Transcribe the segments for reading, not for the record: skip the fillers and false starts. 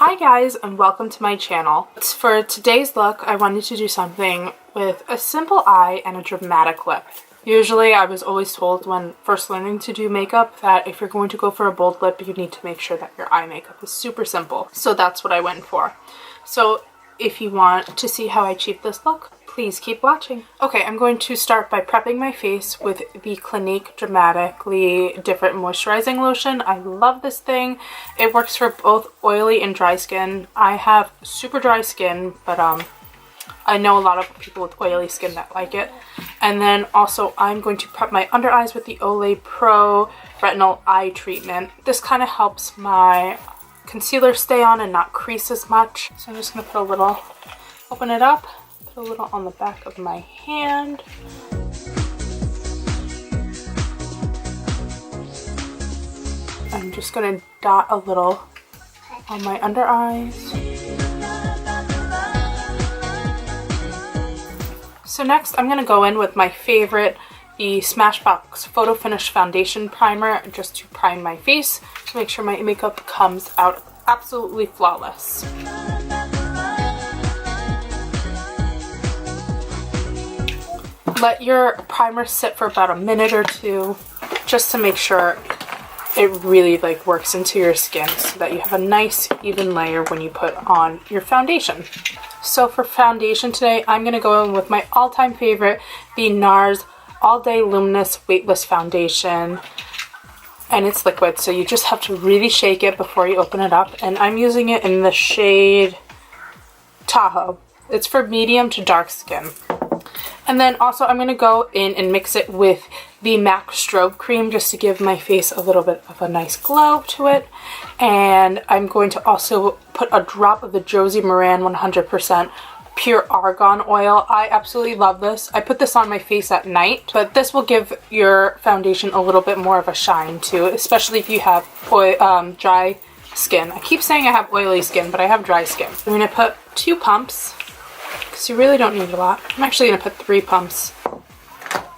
Hi guys, and welcome to my channel. For today's look, I wanted to do something with a simple eye and a dramatic lip. Usually I was always told when first learning to do makeup that if you're going to go for a bold lip, you need to make sure that your eye makeup is super simple. So that's what I went for. So if you want to see how I achieved this look, please keep watching. Okay, I'm going to start by prepping my face with the Clinique Dramatically Different Moisturizing Lotion. I love this thing. It works for both oily and dry skin. I have super dry skin, but I know a lot of people with oily skin that like it. And then also I'm going to prep my under eyes with the OLAY ProRetinol Eye Treatment. This kind of helps my concealer stay on and not crease as much. So I'm just going to put a little, open it up, put a little on the back of my hand. I'm just going to dot a little on my under eyes. So next I'm going to go in with my favorite, the Smashbox Photo Finish Foundation Primer, just to prime my face to make sure my makeup comes out absolutely flawless. Let your primer sit for about a minute or two just to make sure it really works into your skin so that you have a nice even layer when you put on your foundation. So for foundation today, I'm going to go in with my all-time favorite, the NARS All Day Luminous Weightless Foundation. And it's liquid, so you just have to really shake it before you open it up. And I'm using it in the shade Tahoe. It's for medium to dark skin. And then also I'm going to go in and mix it with the MAC Strobe Cream just to give my face a little bit of a nice glow to it. And I'm going to also put a drop of the Josie Maran 100% pure argan oil. I absolutely love this. I put this on my face at night, but this will give your foundation a little bit more of a shine too, especially if you have dry skin. I keep saying I have oily skin, but I have dry skin. I'm going to put 2 pumps because you really don't need a lot. I'm actually going to put 3 pumps.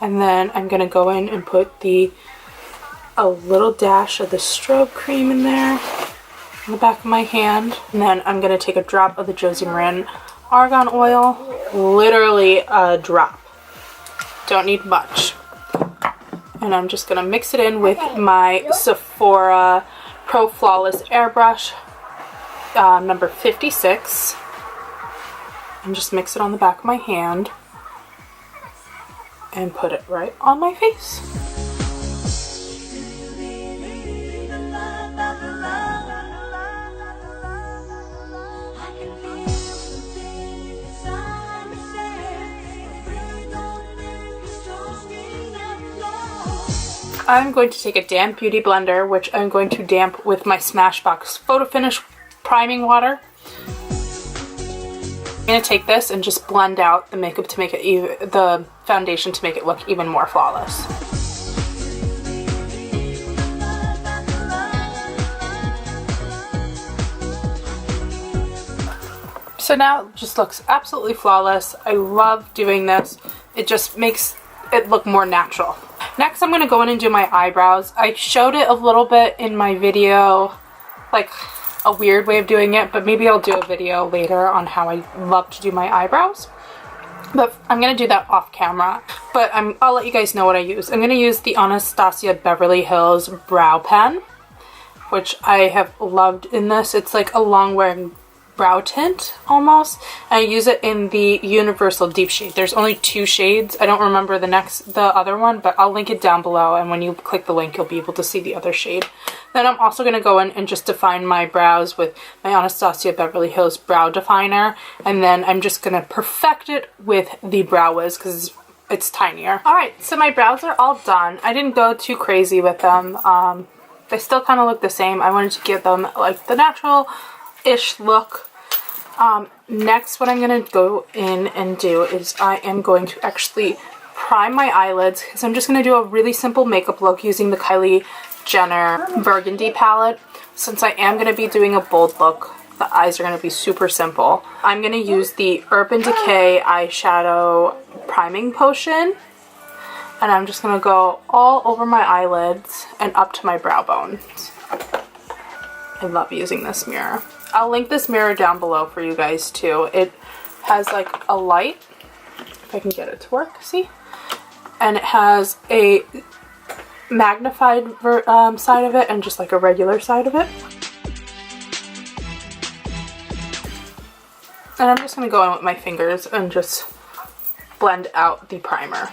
And then I'm going to go in and put a little dash of the strobe cream in there on the back of my hand. And then I'm going to take a drop of the Josie Maran argan oil, literally a drop. Don't need much. And I'm just going to mix it in with my SEPHORA Pro Flawless Airbrush number 56. And just mix it on the back of my hand and put it right on my face. I'm going to take a damp beauty blender, which I'm going to damp with my Smashbox Photo Finish Priming Water. I'm going to take this and just blend out the makeup to make it the foundation to make it look even more flawless. So now it just looks absolutely flawless. I love doing this. It just makes it look more natural. Next I'm going to go in and do my eyebrows. I showed it a little bit in my video, like a weird way of doing it, but maybe I'll do a video later on how I love to do my eyebrows. But I'm going to do that off camera. But I'll let you guys know what I use. I'm going to use the Anastasia Beverly Hills Brow Pen, which I have loved in this. It's like a long wearing brow tint almost. I use it in the Universal Deep Shade. There's only 2 shades. I don't remember the other one, but I'll link it down below, and when you click the link you'll be able to see the other shade. Then I'm also going to go in and just define my brows with my Anastasia Beverly Hills Brow Definer, and then I'm just going to perfect it with the Brow Wiz because it's tinier. Alright, so my brows are all done. I didn't go too crazy with them. They still kind of look the same. I wanted to give them like the natural-ish look. Next, what I'm going to go in and do is I am going to actually prime my eyelids because I'm just going to do a really simple makeup look using the Kylie Jenner Burgundy palette. Since I am going to be doing a bold look, the eyes are going to be super simple. I'm going to use the Urban Decay Eyeshadow Priming Potion. And I'm just going to go all over my eyelids and up to my brow bones. I love using this mirror. I'll link this mirror down below for you guys too. It has like a light, if I can get it to work, see? And it has a magnified side of it and just like a regular side of it. And I'm just going to go in with my fingers and just blend out the primer.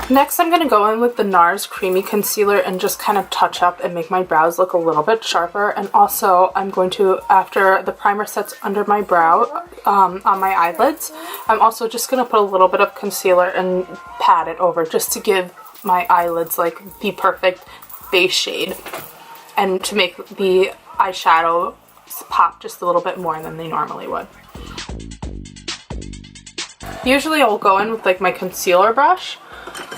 Next, I'm going to go in with the NARS Creamy Concealer and just kind of touch up and make my brows look a little bit sharper. And also, I'm going to, after the primer sets under my brow, on my eyelids, I'm also just going to put a little bit of concealer and pat it over just to give my eyelids like the perfect base shade and to make the eyeshadow pop just a little bit more than they normally would. Usually I'll go in with like my concealer brush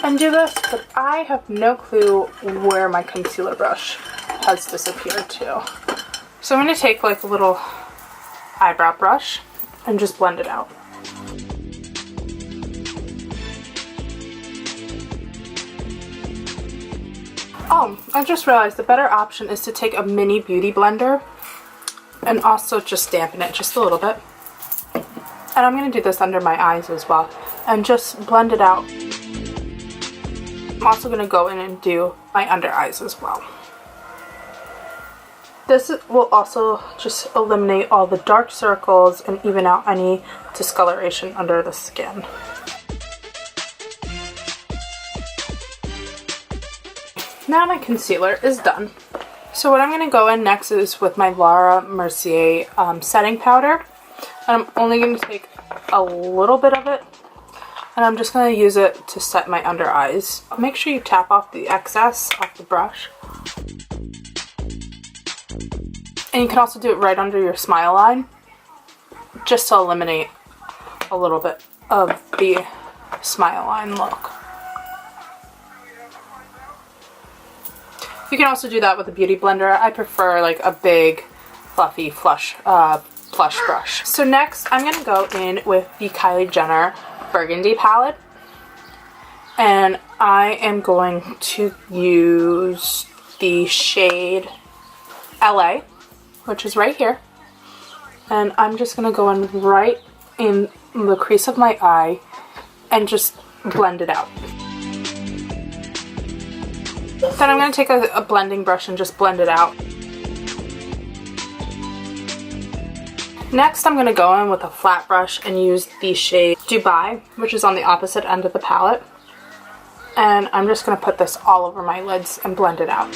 and do this, but I have no clue where my concealer brush has disappeared to. So I'm going to take like a little eyebrow brush and just blend it out. Oh, I just realized the better option is to take a mini beauty blender and also just dampen it just a little bit. And I'm going to do this under my eyes as well and just blend it out. I'm also going to go in and do my under eyes as well. This will also just eliminate all the dark circles and even out any discoloration under the skin. Now my concealer is done. So what I'm going to go in next is with my Laura Mercier setting powder. And I'm only going to take a little bit of it. And I'm just going to use it to set my under eyes. Make sure you tap off the excess off the brush. And you can also do it right under your smile line, just to eliminate a little bit of the smile line look. You can also do that with a beauty blender. I prefer like a big, fluffy, plush brush. So next, I'm going to go in with the Kylie Jenner Burgundy palette, and I am going to use the shade LA, which is right here, and I'm just going to go in right in the crease of my eye and just blend it out. Then I'm going to take a blending brush and just blend it out. Next, I'm going to go in with a flat brush and use the shade Dubai, which is on the opposite end of the palette. And I'm just going to put this all over my lids and blend it out.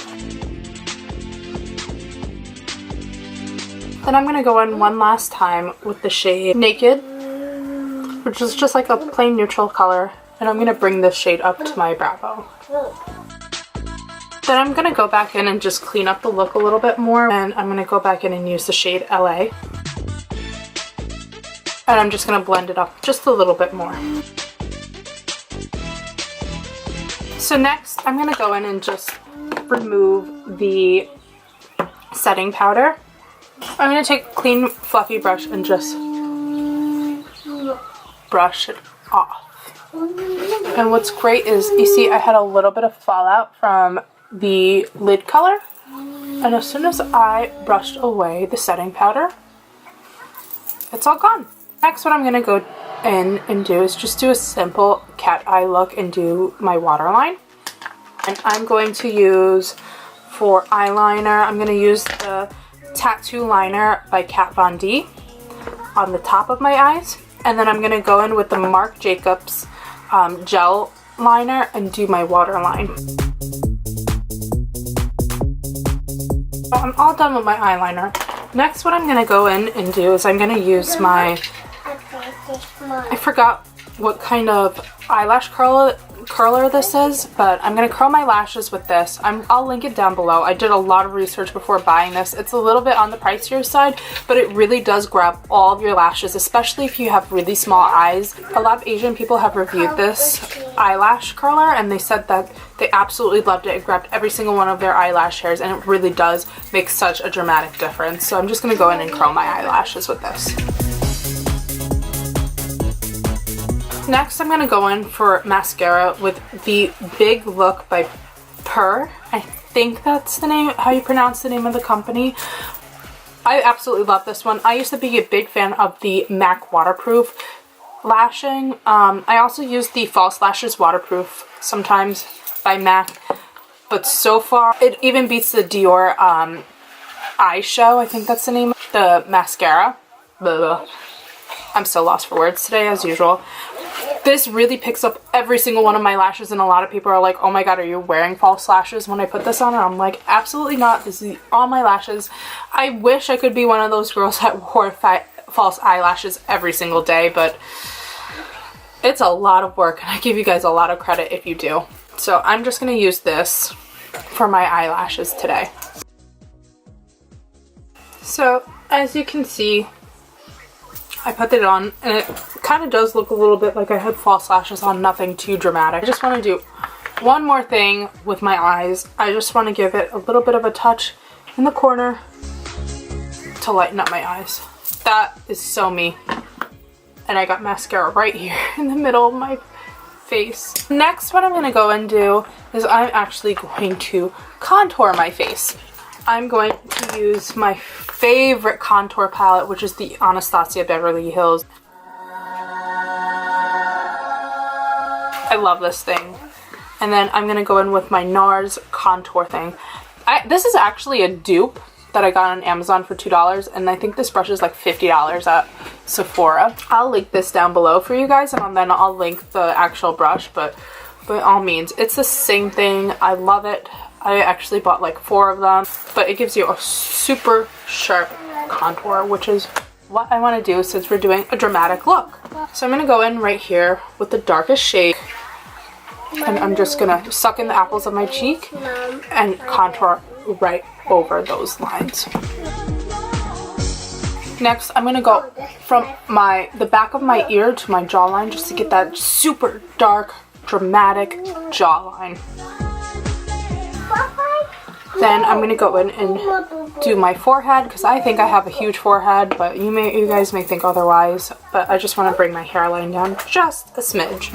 Then I'm going to go in one last time with the shade Naked, which is just like a plain neutral color. And I'm going to bring this shade up to my brow bone. Then I'm going to go back in and just clean up the look a little bit more. And I'm going to go back in and use the shade LA. And I'm just going to blend it up just a little bit more. So next, I'm going to go in and just remove the setting powder. I'm going to take a clean, fluffy brush and just brush it off. And what's great is, you see I had a little bit of fallout from the lid color. And as soon as I brushed away the setting powder, it's all gone. Next, what I'm going to go in and do is just do a simple cat eye look and do my waterline. And I'm going to use, for eyeliner, I'm going to use the Tattoo Liner by Kat Von D on the top of my eyes. And then I'm going to go in with the Marc Jacobs gel liner and do my waterline. So I'm all done with my eyeliner. Next, what I'm going to go in and do is I'm going to use my, I forgot what kind of eyelash curler this is, but I'm going to curl my lashes with this. I'll link it down below. I did a lot of research before buying this. It's a little bit on the pricier side, but it really does grab all of your lashes, especially if you have really small eyes. A lot of Asian people have reviewed this eyelash curler, and they said that they absolutely loved it. It grabbed every single one of their eyelash hairs, and it really does make such a dramatic difference. So I'm just going to go in and curl my eyelashes with this. Next, I'm going to go in for mascara with the Big Look by Purr. I think that's the name, how you pronounce the name of the company. I absolutely love this one. I used to be a big fan of the MAC waterproof lashing. I also use the False Lashes waterproof sometimes by MAC, but so far it even beats the Dior Eyeshadow, I think that's the name, the mascara. Blah, blah. I'm so lost for words today as usual. This really picks up every single one of my lashes, and a lot of people are like, oh my god, are you wearing false lashes when I put this on? And I'm like, absolutely not. This is all my lashes. I wish I could be one of those girls that wore false eyelashes every single day, but it's a lot of work, and I give you guys a lot of credit if you do. So I'm just going to use this for my eyelashes today. So as you can see, I put it on, and it kind of does look a little bit like I had false lashes on, nothing too dramatic. I just want to do one more thing with my eyes. I just want to give it a little bit of a touch in the corner to lighten up my eyes. That is so me. And I got mascara right here in the middle of my face. Next, what I'm going to go and do is I'm actually going to contour my face. I'm going to use my favorite contour palette, which is the Anastasia Beverly Hills. I love this thing. And then I'm going to go in with my NARS contour thing. This is actually a dupe that I got on Amazon for $2, and I think this brush is like $50 at Sephora. I'll link this down below for you guys, and then I'll link the actual brush, but by all means, it's the same thing. I love it. I actually bought like 4 of them, but it gives you a super sharp contour, which is what I want to do since we're doing a dramatic look. So I'm going to go in right here with the darkest shade, and I'm just going to suck in the apples of my cheek and contour right over those lines. Next, I'm going to go from the back of my ear to my jawline just to get that super dark, dramatic jawline. Then I'm going to go in and do my forehead, because I think I have a huge forehead, but you guys may think otherwise. But I just want to bring my hairline down just a smidge.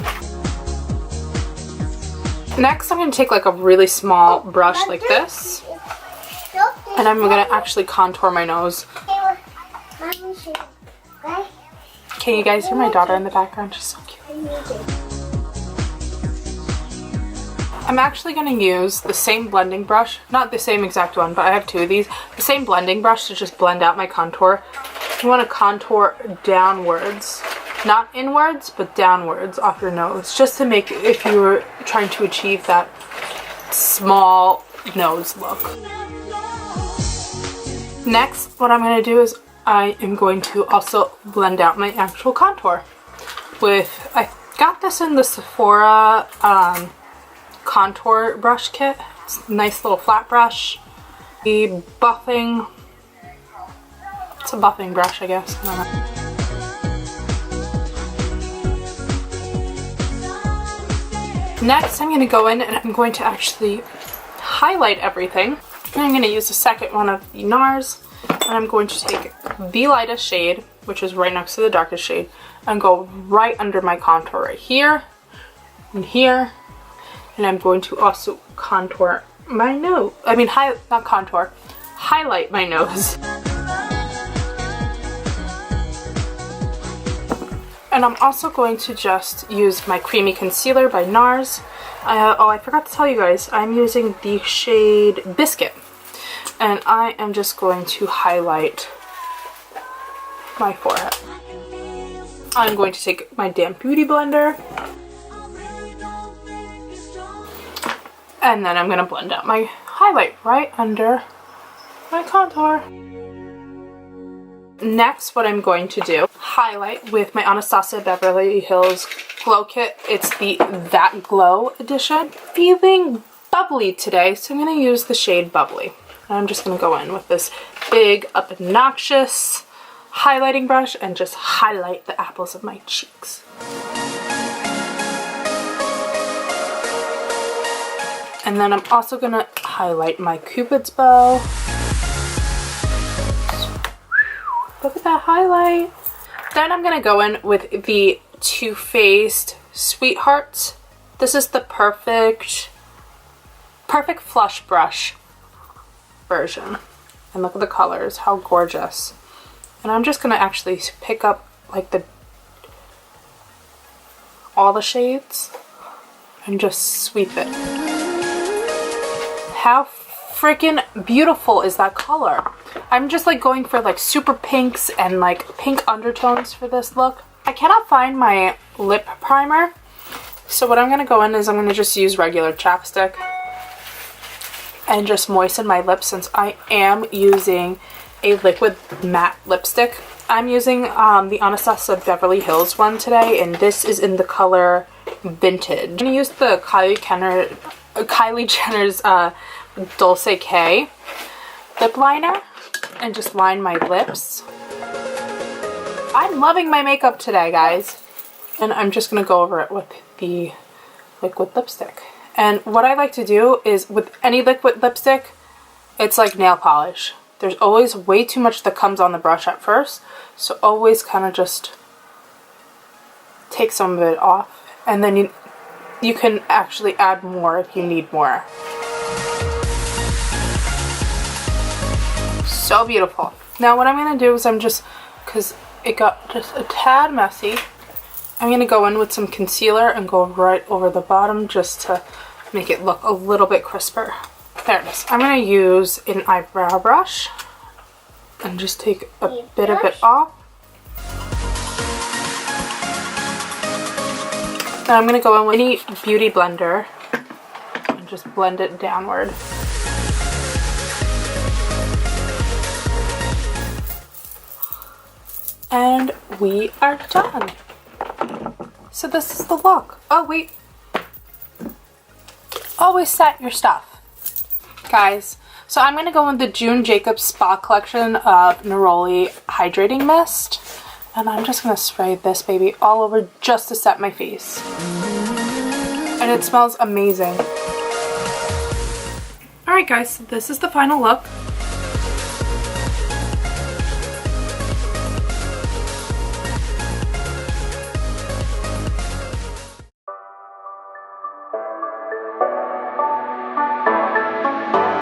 Next, I'm going to take like a really small brush like this, and I'm going to actually contour my nose. Can you guys hear my daughter in the background? She's so cute. I'm actually going to use the same blending brush, not the same exact one, but I have 2 of these, the same blending brush to just blend out my contour. You want to contour downwards, not inwards, but downwards off your nose, just to make, if you were trying to achieve that small nose look. Next, what I'm going to do is I am going to also blend out my actual contour with, I got this in the Sephora contour brush kit. It's a nice little flat brush. It's a buffing brush, I guess. I don't know. Next, I'm going to go in and I'm going to actually highlight everything. And I'm going to use the second one of the NARS, and I'm going to take the lightest shade, which is right next to the darkest shade, and go right under my contour right here and here. And I'm going to also contour my nose. I mean, not contour, highlight my nose. And I'm also going to just use my creamy concealer by NARS. Oh, I forgot to tell you guys, I'm using the shade Biscuit. And I am just going to highlight my forehead. I'm going to take my damn beauty blender, and then I'm going to blend out my highlight right under my contour. Next, what I'm going to do, highlight with my Anastasia Beverly Hills Glow Kit. It's the That Glow edition. Feeling bubbly today, so I'm going to use the shade Bubbly. And I'm just going to go in with this big, obnoxious highlighting brush and just highlight the apples of my cheeks. And then I'm also going to highlight my Cupid's bow. Look at that highlight. Then I'm going to go in with the Too Faced Sweethearts. This is the perfect flush brush version. And look at the colors, how gorgeous. And I'm just gonna actually pick up like all the shades and just sweep it. How freaking beautiful is that color? I'm just like going for like super pinks and like pink undertones for this look. I cannot find my lip primer, so what I'm gonna go in is I'm gonna just use regular chapstick and just moisten my lips, since I am using a liquid matte lipstick. I'm using the Anastasia Beverly Hills one today, and this is in the color Vintage. I'm gonna use the Kylie Jenner's Decay lip liner and just line my lips. I'm loving my makeup today, guys. And I'm just gonna go over it with the liquid lipstick. And what I like to do is, with any liquid lipstick, it's like nail polish. There's always way too much that comes on the brush at first, so always kind of just take some of it off, and then you can actually add more if you need more. So beautiful. Now what I'm going to do is because it got just a tad messy, I'm going to go in with some concealer and go right over the bottom just to make it look a little bit crisper. There it is. I'm going to use an eyebrow brush and just take a bit of it off. Then I'm going to go in with any beauty blender and just blend it downward. And we are done. So this is the look. Oh wait. Always set your stuff. Guys, so I'm going to go in the June Jacobs Spa collection of Neroli Hydrating Mist. And I'm just going to spray this baby all over just to set my face. And it smells amazing. Alright guys, so this is the final look.